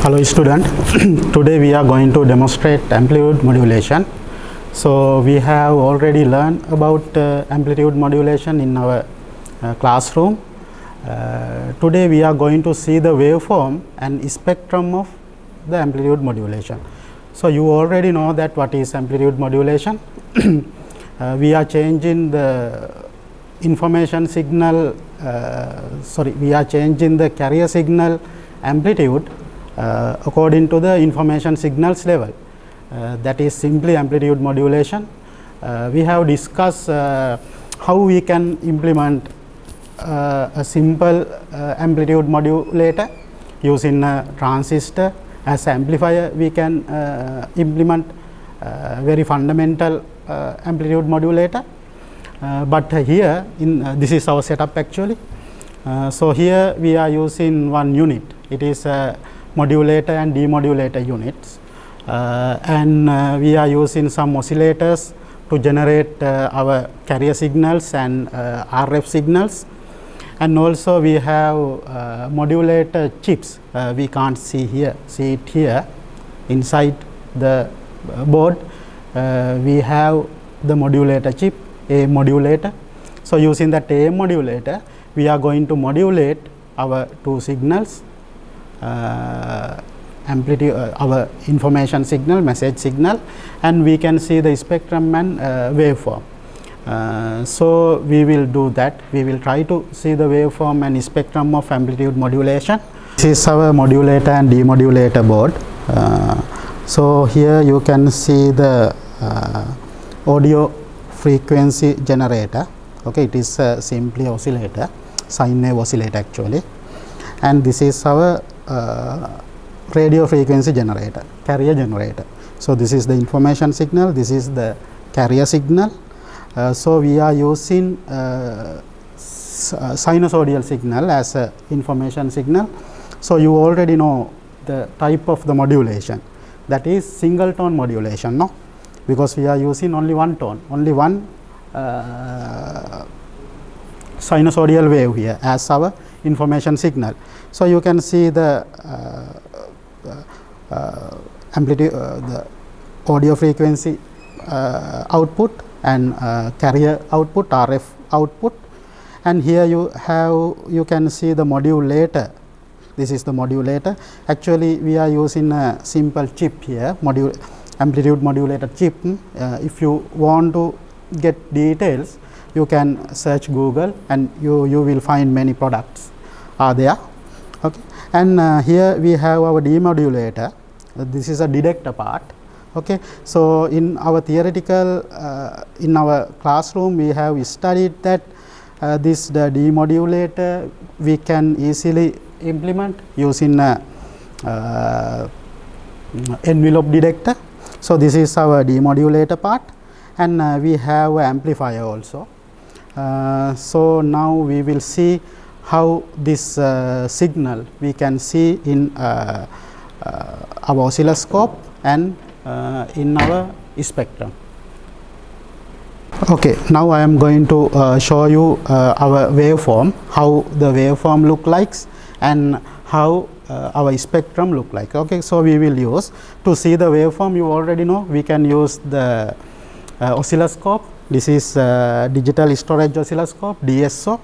Hello student, today we are going to demonstrate amplitude modulation. So we have already learned about amplitude modulation in our classroom. Today we are going to see the waveform and spectrum of the amplitude modulation. So you already know that what is amplitude modulation. We are changing the information signal, we are changing the carrier signal amplitude according to the information signals level. That is simply amplitude modulation. We have discussed how we can implement a simple amplitude modulator using a transistor. As amplifier, we can implement very fundamental amplitude modulator. But here this is our setup actually. So here we are using one unit. It is modulator and demodulator units, and we are using some oscillators to generate our carrier signals and RF signals, and also we have modulator chips. We can't see it here inside the board. We have the modulator chip, a modulator. So using that A modulator, we are going to modulate our two signals, amplitude, our information signal, message signal, and we can see the spectrum and waveform. So we will do that. We will try to see the waveform and spectrum of amplitude modulation. This is our modulator and demodulator board. So here you can see the audio frequency generator. Okay, it is simply oscillator, sine wave oscillator actually, and this is our radio frequency generator, carrier generator. So this is the information signal, this is the carrier signal. So we are using sinusoidal signal as a information signal. So you already know the type of the modulation, that is single tone modulation, no? Because we are using only one tone, only one sinusoidal wave here as our information signal. So you can see the amplitude, the audio frequency output and carrier output, RF output, and here you can see the modulator. This is the modulator. Actually we are using a simple chip here, amplitude modulator chip. If you want to get details, you can search Google and you will find many products are there. Okay, and here we have our demodulator. This is a detector part. Okay, so in our theoretical in our classroom we have studied that the demodulator we can easily implement using a envelope detector. So this is our demodulator part, and we have an amplifier also. So now we will see how this signal we can see in our oscilloscope and in our spectrum. Okay, now I am going to show you our waveform, how the waveform look like and how our spectrum look like. Okay, so we will use to see the waveform. You already know we can use the oscilloscope. This is digital storage oscilloscope, DSO,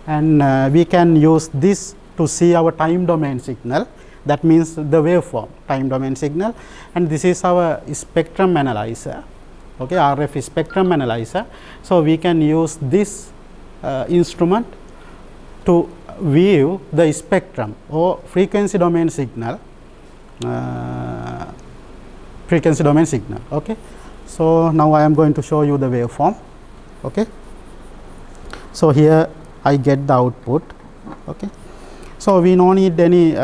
and we can use this to see our time domain signal. That means the waveform, time domain signal, and this is our spectrum analyzer. Okay, RF spectrum analyzer. So we can use this instrument to view the spectrum or frequency domain signal. Okay. So now I am going to show you the waveform. Okay. So here I get the output. Okay. So we don't need any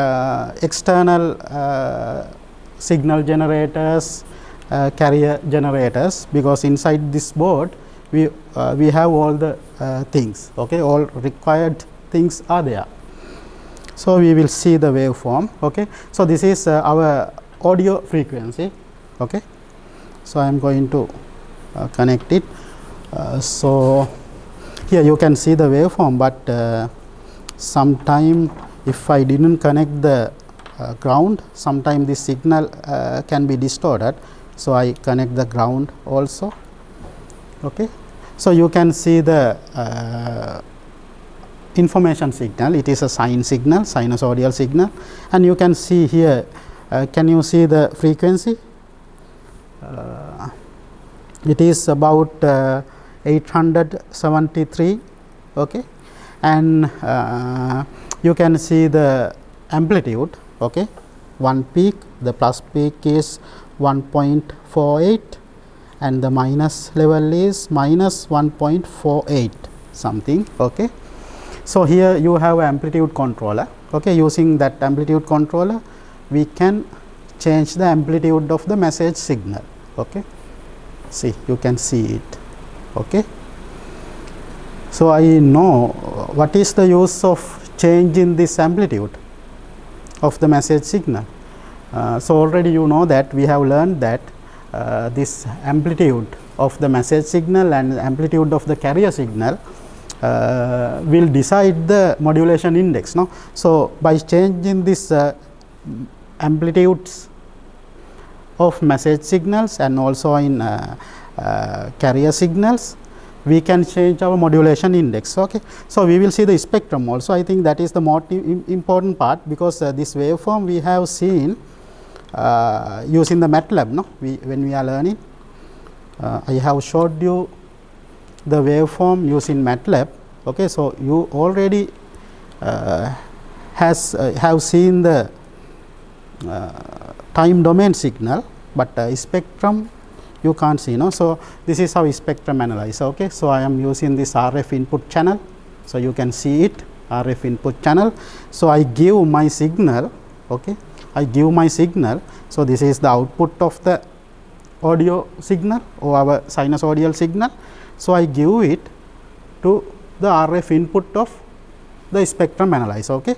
external signal generators, carrier generators, because inside this board we have all the things. Okay, all required things are there. So we will see the waveform. Okay. So this is our audio frequency. Okay. So I am going to connect it. So here you can see the waveform, but sometime if I didn't connect the ground. Sometimes this signal can be distorted, so I connect the ground also. Okay. So you can see the information signal. It is a sine signal, sinusoidal signal, and you can see here. Can you see the frequency? It is about 873. Okay, and you can see the amplitude. Okay, one peak, the plus peak is 1.48 and the minus level is minus 1.48 something. Okay, so here you have amplitude controller. Okay, using that amplitude controller we can change the amplitude of the message signal. Okay, see, you can see it. Okay, so I know what is the use of changing this amplitude of the message signal. So already you know that we have learned that this amplitude of the message signal and amplitude of the carrier signal will decide the modulation index. No? So by changing this amplitudes of message signals and also in carrier signals, we can change our modulation index. Okay. So we will see the spectrum also. I think that is the most important part, because this waveform we have seen using the MATLAB. No, when we are learning, I have showed you the waveform using MATLAB. Okay, so you already have seen the time domain signal, but spectrum you can't see. No, so this is how spectrum analyze. Okay, so I am using this RF input channel, so you can see it, RF input channel. So I give my signal. Okay, I give my signal. So this is the output of the audio signal or our sinusoidal signal. So I give it to the RF input of the spectrum analyzer. Okay,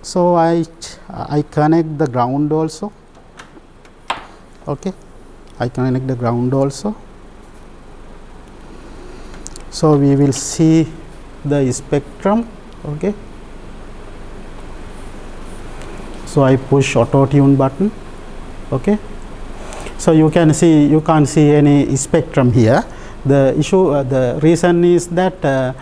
so I connect the ground also. Okay, I connect the ground also. So we will see the spectrum. Okay, so I push auto tune button. Okay, so you can see, you can't see any spectrum here. The issue, the reason is that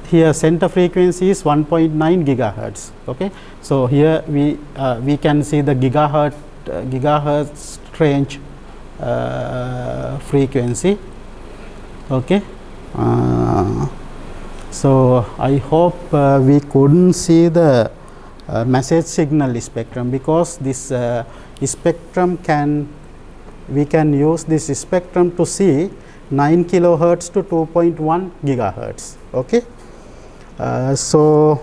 here center frequency is 1.9 gigahertz. Okay, so here we can see the gigahertz range frequency. Okay, so I hope we couldn't see the message signal spectrum, because this spectrum we can use this spectrum to see 9 kilohertz to 2.1 gigahertz. Okay, so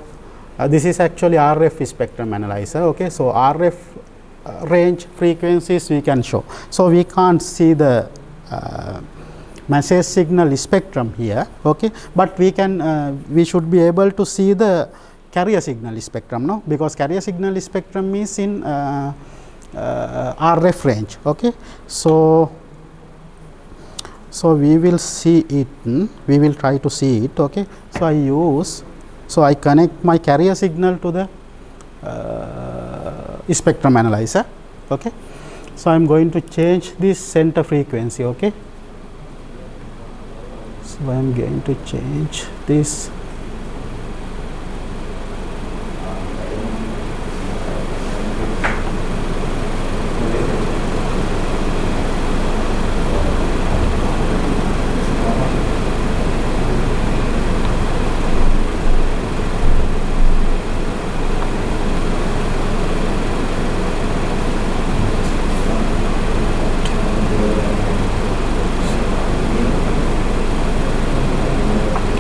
this is actually RF spectrum analyzer. Okay, so RF range frequencies we can show. So we can't see the message signal spectrum here. Okay, but we can we should be able to see the carrier signal spectrum, no, because carrier signal spectrum is in RF range. Okay, so we will see it, we will try to see it. Okay, so I connect my carrier signal to the spectrum analyzer. Okay, so I am going to change this center frequency. Okay, so I am going to change this.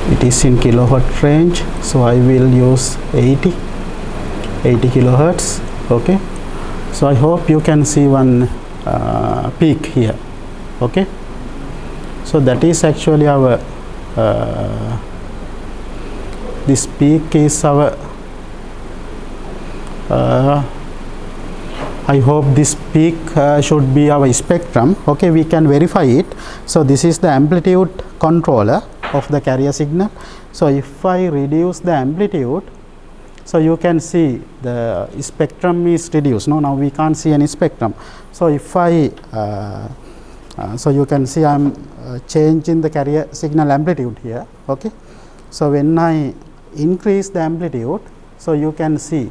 It is in kilohertz range, so I will use 80 kilohertz. Okay, so I hope you can see one peak here. Okay, so that is actually our this peak is our I hope this peak should be our spectrum. Okay, we can verify it. So this is the amplitude controller of the carrier signal. So if I reduce the amplitude, So you can see the spectrum is reduced. No, now we can't see any spectrum. So if I so you can see I am changing the carrier signal amplitude here. Okay. So when I increase the amplitude, so you can see,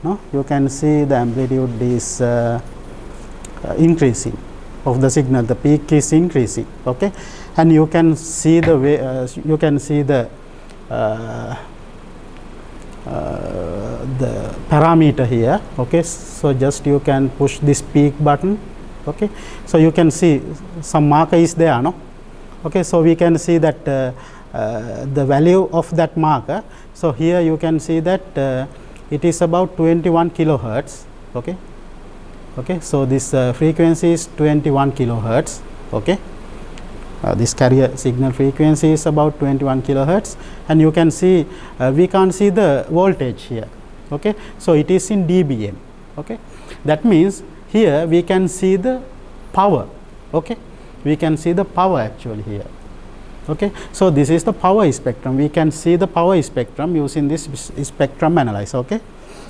no, you can see the amplitude is increasing of the signal. The peak is increasing. Okay, and you can see the way you can see the parameter here. Okay, so just you can push this peak button. Okay, so you can see some marker is there, no? Okay, so we can see that the value of that marker. So here you can see that it is about 21 kilohertz. Okay, okay, so this frequency is 21 kilohertz. Okay, this carrier signal frequency is about 21 kilohertz, and you can see we can't see the voltage here. Okay, so it is in dBm. Okay, that means here we can see the power. Okay, we can see the power actually here. Okay, so this is the power spectrum. We can see the power spectrum using this spectrum analyzer. Okay,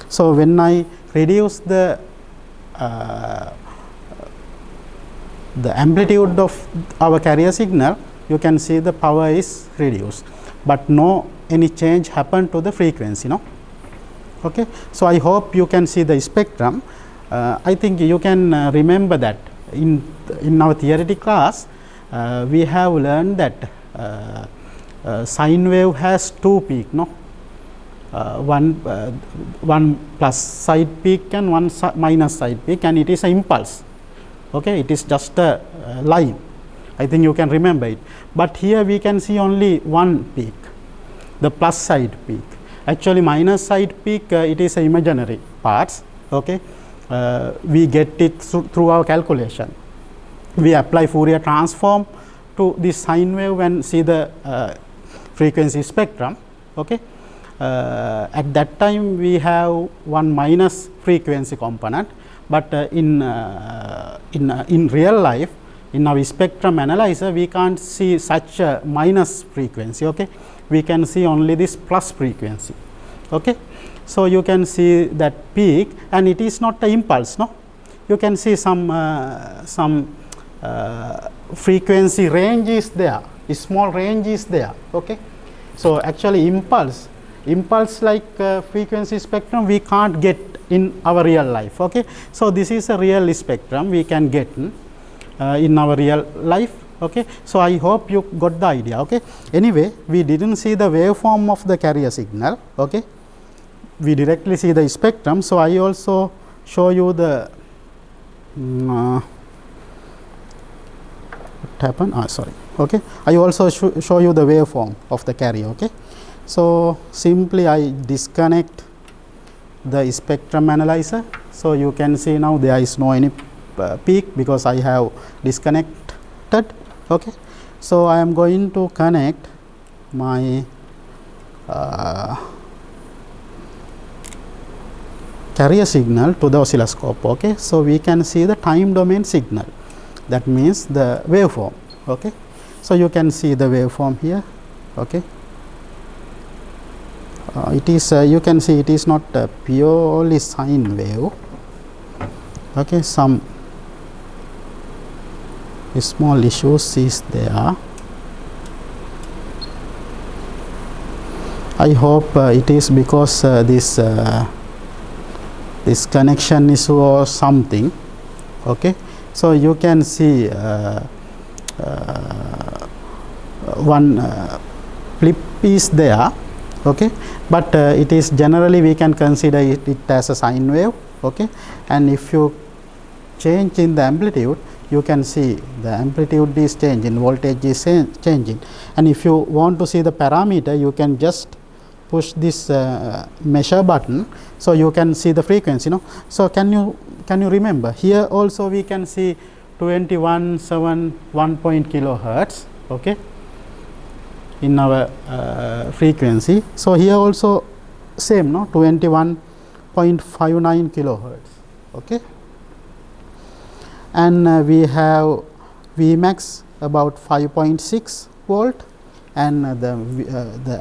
so when I reduce the amplitude of our carrier signal, you can see the power is reduced, but no any change happened to the frequency. No. Okay, so I hope you can see the spectrum. I think you can remember that in our theoretic class we have learned that sine wave has two peaks, no? One plus side peak and one minus side peak, and it is an impulse. Okay, it is just a line. I think you can remember it. But here we can see only one peak, the plus side peak. Actually, minus side peak it is an imaginary parts. Okay, we get it through our calculation. We apply Fourier transform to this sine wave and see the frequency spectrum. Okay, at that time we have one minus frequency component, but in real life, in our spectrum analyzer, we can't see such a minus frequency. Okay, we can see only this plus frequency. Okay, so you can see that peak, and it is not an impulse. No, you can see some frequency range is there, a small range is there. Okay, so actually impulse like frequency spectrum we can't get in our real life. Okay, so this is a real spectrum we can get in our real life. Okay, so I hope you got the idea. Okay, anyway, we didn't see the waveform of the carrier signal. Okay, we directly see the spectrum. So I also show you the what happened? Sorry. Okay, I also show you the waveform of the carrier. Okay, so simply I disconnect the spectrum analyzer. So you can see now there is no any peak because I have disconnected. Okay, so I am going to connect my carrier signal to the oscilloscope. Okay, so we can see the time domain signal, that means the waveform. Okay, so you can see the waveform here. Okay, it is you can see it is not purely sine wave. Okay, some small issues is there. I hope it is because this connection issue or something. Okay, so you can see one flip is there. Okay, but it is generally we can consider it as a sine wave. Okay, and if you change in the amplitude, you can see the amplitude is changing, voltage is changing, and if you want to see the parameter, you can just push this measure button, so you can see the frequency. No, so can you remember here also we can see 2171 kilohertz. Okay, in our frequency. So here also same, no, 21.59 kilohertz. Okay, and we have Vmax about 5.6 volt, and the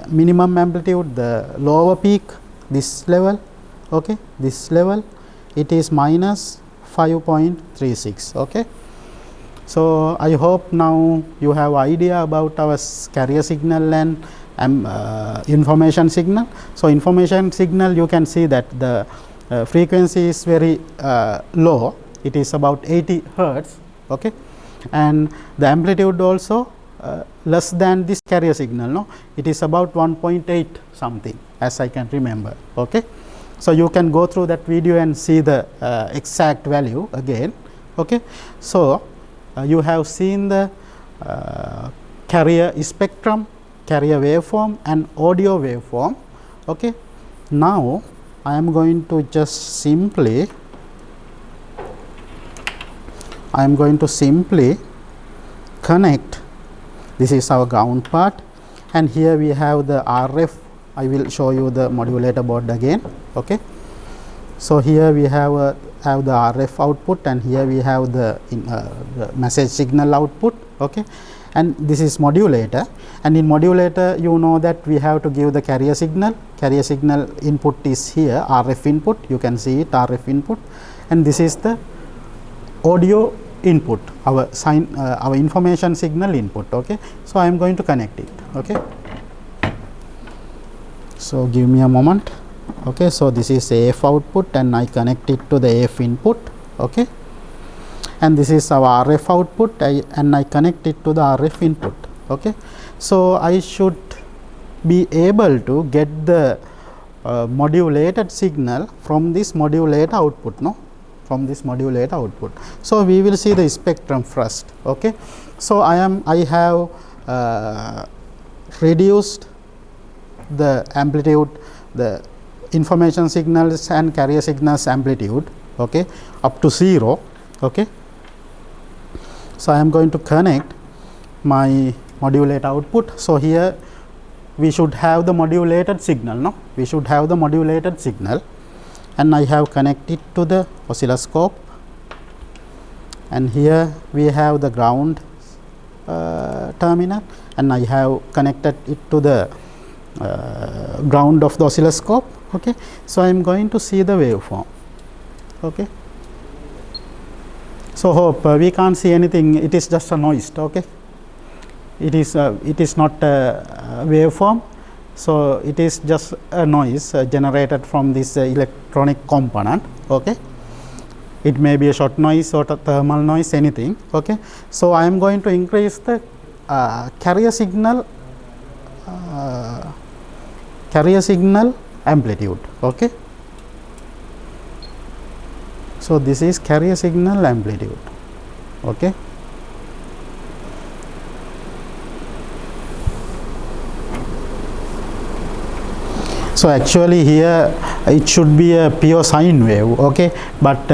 minimum amplitude, the lower peak this level, okay, this level, it is minus 5.36. okay. So I hope now you have idea about our carrier signal and information signal. So information signal, you can see that the frequency is very low, it is about 80 hertz, okay, and the amplitude also less than this carrier signal, no, it is about 1.8 something, as I can remember, okay. So you can go through that video and see the exact value again, okay. So you have seen the carrier spectrum, carrier waveform and audio waveform, okay. Now I am going to just simply connect, this is our ground part, and here we have the RF. I will show you the modulator board again, okay. So here we have the RF output, and here we have the message signal output, okay, and this is modulator, and in modulator you know that we have to give the carrier signal input is here, RF input, you can see it, RF input, and this is the audio input, our information signal input, okay. So I am going to connect it, okay. So give me a moment, okay. So this is AF output, and I connect it to the AF input, okay, and this is our RF output, and I connect it to the RF input, okay. So I should be able to get the modulated signal from this modulator output, no, from this modulator output. So we will see the spectrum first, okay. So I have reduced the amplitude, the information signals and carrier signals amplitude, okay, up to 0, okay. So I am going to connect my modulator output. So here we should have the modulated signal, no, we should have the modulated signal, and I have connected to the oscilloscope, and here we have the ground terminal, and I have connected it to the ground of the oscilloscope, okay. So I am going to see the waveform, okay. So hope we can't see anything, it is just a noise, okay. It is not a waveform, so it is just a noise generated from this electronic component, okay. It may be a short noise or a thermal noise, anything, okay. So I am going to increase the carrier signal amplitude, okay. So this is carrier signal amplitude, okay. So actually here it should be a pure sine wave, okay, but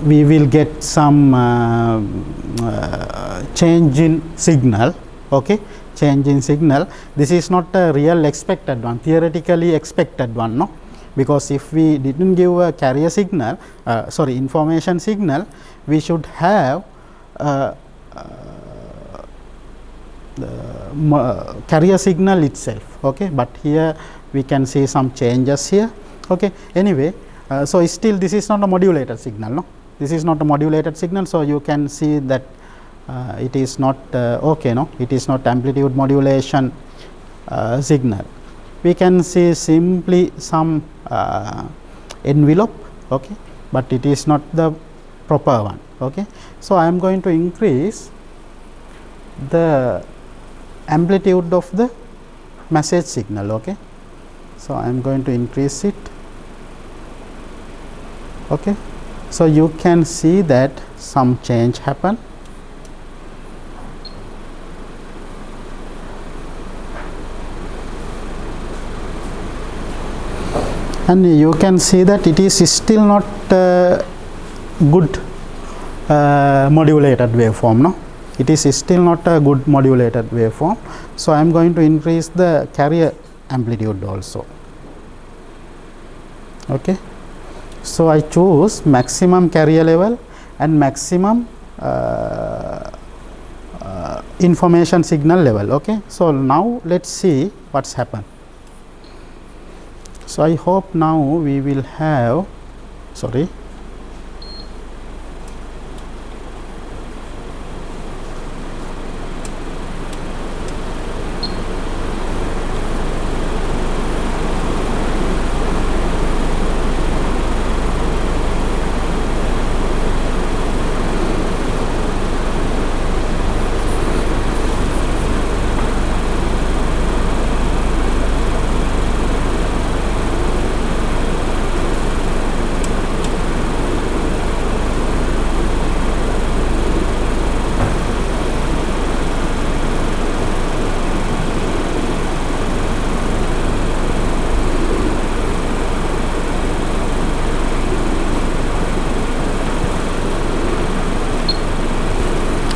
we will get some change in signal, okay, change in signal. This is not a real expected one, theoretically expected one, no, because if we didn't give a carrier signal, information signal, we should have the carrier signal itself, okay, but here we can see some changes here, okay. Anyway, so still this is not a modulated signal, no, this is not a modulated signal, so you can see that it is not okay, no, it is not amplitude modulation signal. We can see simply some envelope, okay, but it is not the proper one, okay. So I am going to increase the amplitude of the message signal, okay. So I am going to increase it, okay. So you can see that some change happen, and you can see that it is still not good modulated waveform, no, it is still not a good modulated waveform. So I am going to increase the carrier amplitude also, okay. So I choose maximum carrier level and maximum information signal level, okay. So now let's see what's happened. So I hope now we will have, sorry,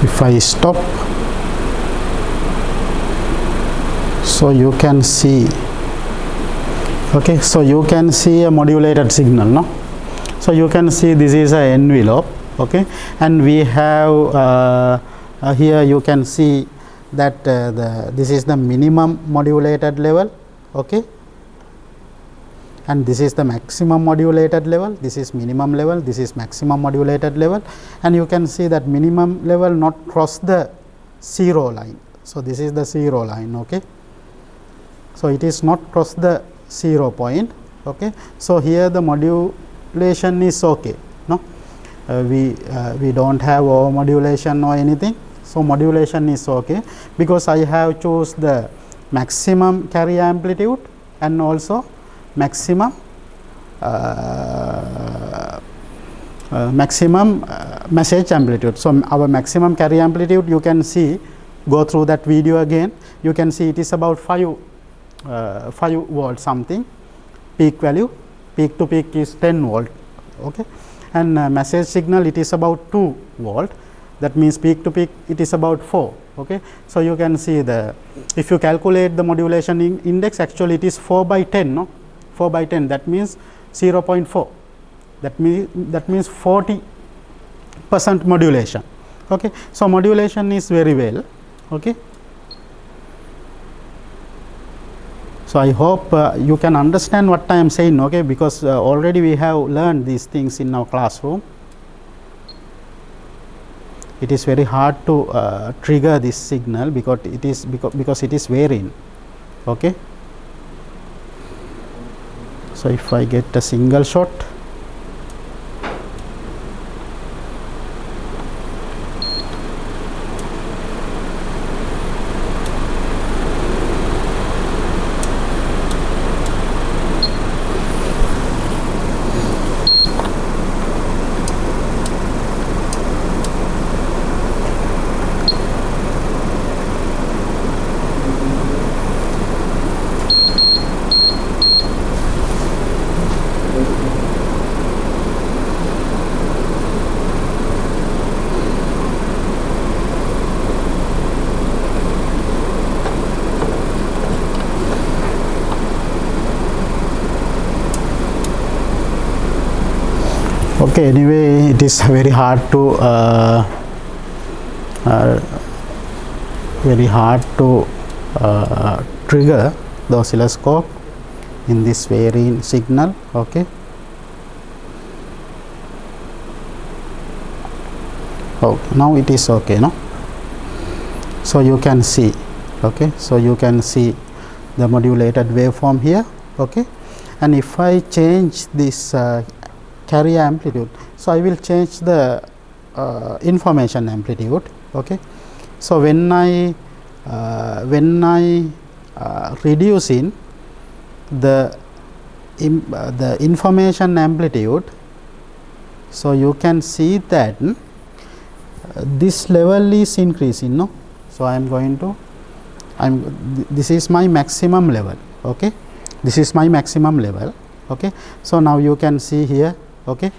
if I stop, so you can see, okay, so you can see a modulated signal, no? So you can see this is a envelope, okay, and we have here you can see that this is the minimum modulated level, okay, and this is the maximum modulated level, this is minimum level, this is maximum modulated level, and you can see that minimum level not cross the 0 line. So this is the 0 line, okay. So it is not cross the 0 point, okay. So here the modulation is okay, no, we don't have over modulation or anything. So modulation is okay, because I have choose the maximum carrier amplitude and also maximum message amplitude. So our maximum carrier amplitude, you can see, go through that video again, you can see it is about 5 volt something, peak value, peak to peak is 10 volt, okay, and message signal it is about 2 volt, that means peak to peak it is about 4, okay. So you can see the, if you calculate the modulation index, actually it is 4 by 10, no, 4 by 10, that means 0.4, that means 40% modulation, okay. So modulation is very well, okay. So I hope you can understand what I am saying, okay, because already we have learned these things in our classroom. It is very hard to trigger this signal because it is varying, okay. So if I get a single shot, okay, anyway, it is very hard to trigger the oscilloscope in this varying signal, okay. Oh, now it is okay, no. So you can see, okay, so you can see the modulated waveform here, okay, and if I change this carrier amplitude, so I will change the information amplitude, okay. So when I reduce in the information amplitude, so you can see that this level is increasing, no. So I am going to, this is my maximum level, okay, this is my maximum level, okay. So now you can see here, okay,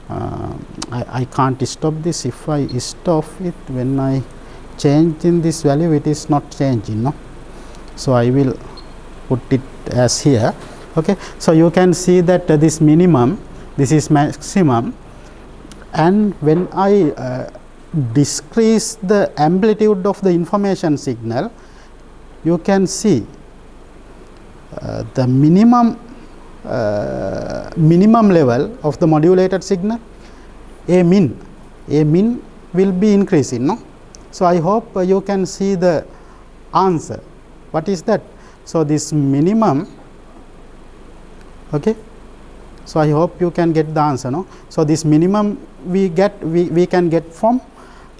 I can't stop this. If I stop it, when I change in this value, it is not changing, no. So I will put it as here, okay. So you can see that this minimum, this is maximum, and when I decrease the amplitude of the information signal, you can see the minimum minimum level of the modulated signal, A min will be increasing, no? So, I hope you can see the answer. What is that? So, this minimum, okay. So, I hope you can get the answer, no? So, this minimum we can get from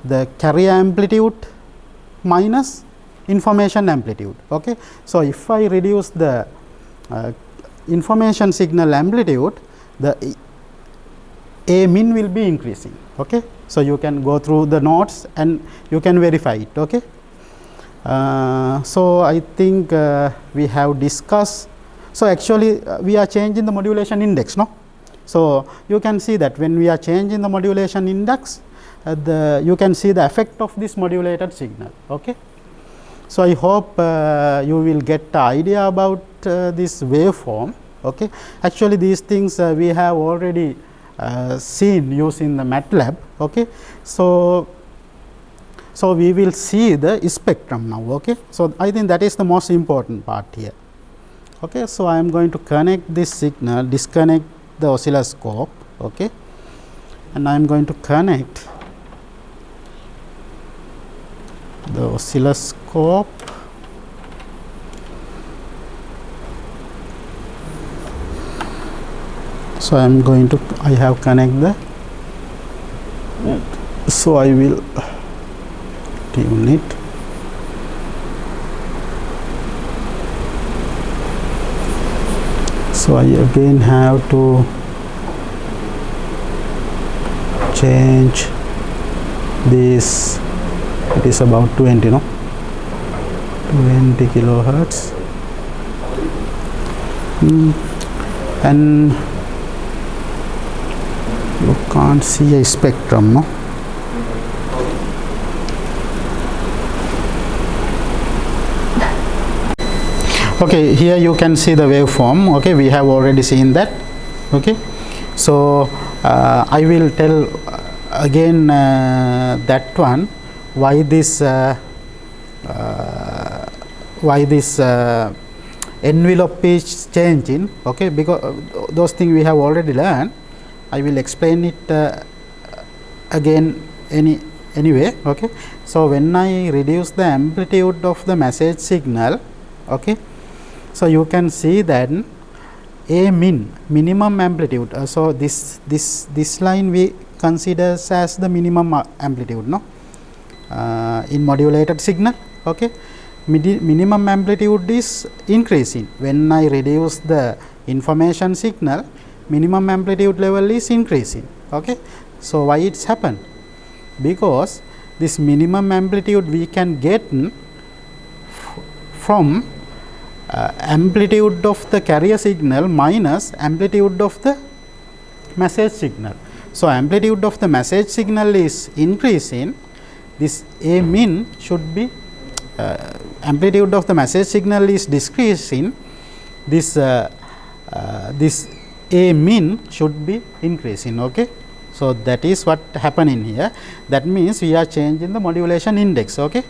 the carrier amplitude minus information amplitude, okay. So, if I reduce the information signal amplitude, the A min will be increasing, okay. So, you can go through the notes and you can verify it, okay. So, I think we have discussed. So, actually we are changing the modulation index, no. So, you can see that when we are changing the modulation index, you can see the effect of this modulated signal, okay. So, I hope you will get the idea about this waveform, okay. Actually these things we have already seen using the MATLAB, okay. So, we will see the spectrum now, okay. So, I think that is the most important part here, okay. So, I am going to connect this signal, disconnect the oscilloscope, okay, and I am going to connect the oscilloscope. So, I am going to, I have connect the, so I will tune it. So, I again have to change this. It is about 20, no, 20 kilohertz, and you can't see a spectrum, no. Okay, here you can see the waveform, okay, we have already seen that, okay. So, I will tell again that one, why this envelope is changing, okay, because those things we have already learned. I will explain it again anyway, okay. So, when I reduce the amplitude of the message signal, okay, so you can see that A min, minimum amplitude. So, this line we consider as the minimum amplitude, no, in modulated signal, okay. Minimum amplitude is increasing. When I reduce the information signal, minimum amplitude level is increasing, okay. So, why it's happened? Because this minimum amplitude we can get from amplitude of the carrier signal minus amplitude of the message signal. So, amplitude of the message signal is increasing, this A min should be amplitude of the message signal is decreasing, this this A min should be increasing, okay. So, that is what happening here. That means we are changing the modulation index, okay.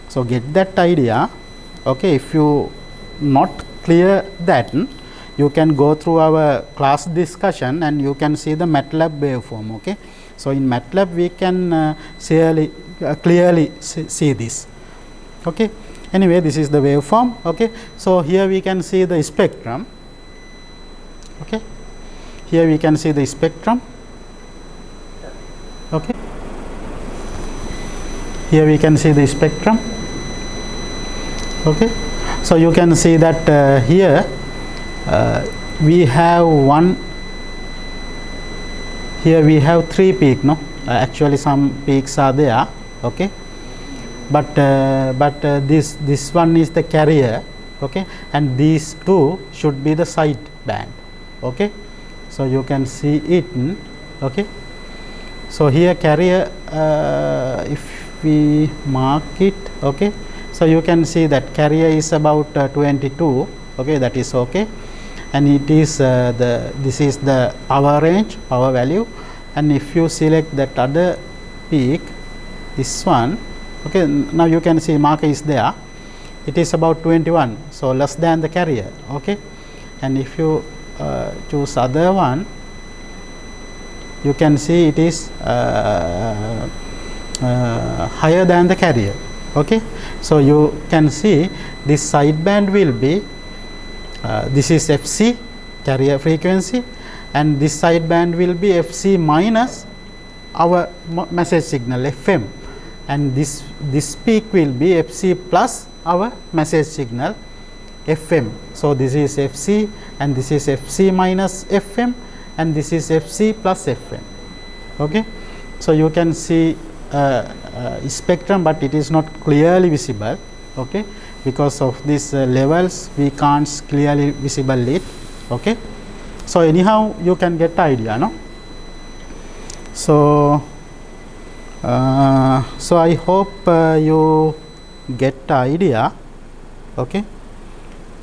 So, get that idea, okay. If you not clear that, you can go through our class discussion and you can see the MATLAB waveform, okay. So, in MATLAB we can clearly see this, okay. Anyway, this is the waveform, okay. So, here we can see the spectrum, okay. Here we can see the spectrum, okay. Here we can see the spectrum, okay. So, you can see that here we have one, here we have 3 peaks, no, actually some peaks are there, okay, but this one is the carrier, okay, and these 2 should be the side band, okay. So, you can see it, okay. So, here carrier, if we mark it, okay. So, you can see that carrier is about 22, okay, that is okay, and it is this is the power range, power value, and if you select that other peak, this one, okay, now you can see marker is there, it is about 21, so less than the carrier, okay, and if you choose other one, you can see it is higher than the carrier. Okay, so you can see this sideband will be this is Fc, carrier frequency, and this sideband will be Fc minus our message signal Fm, and this peak will be Fc plus our message signal Fm. So this is Fc, and this is Fc minus Fm, and this is Fc plus Fm. Okay, so you can see spectrum, but it is not clearly visible. Okay, because of these levels we can't clearly visible it. Okay, so anyhow you can get idea, no? So so I hope you get idea. Okay,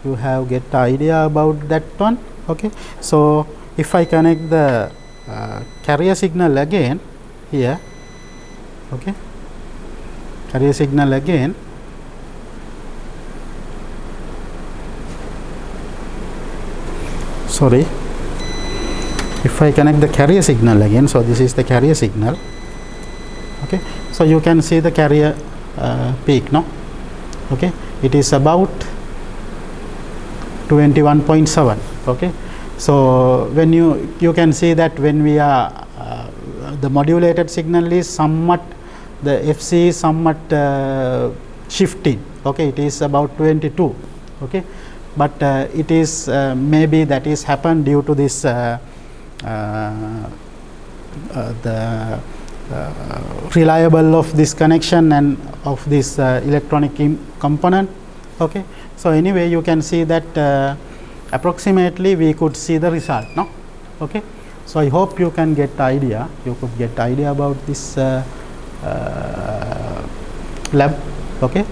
you have get idea about that one. Okay, so if I connect the carrier signal again here, okay, carrier signal again, sorry, if I connect the carrier signal again, so this is the carrier signal. Okay, so you can see the carrier peak, no? Okay, it is about 21.7. okay, so when you can see that when we are the modulated signal is somewhat, the Fc is somewhat shifting. Okay, it is about 22. Okay, but it is maybe that is happened due to this the reliable of this connection and of this electronic component. Okay, so anyway you can see that approximately we could see the result, no? Okay, so I hope you can get idea, you could get idea about this lab. Okay.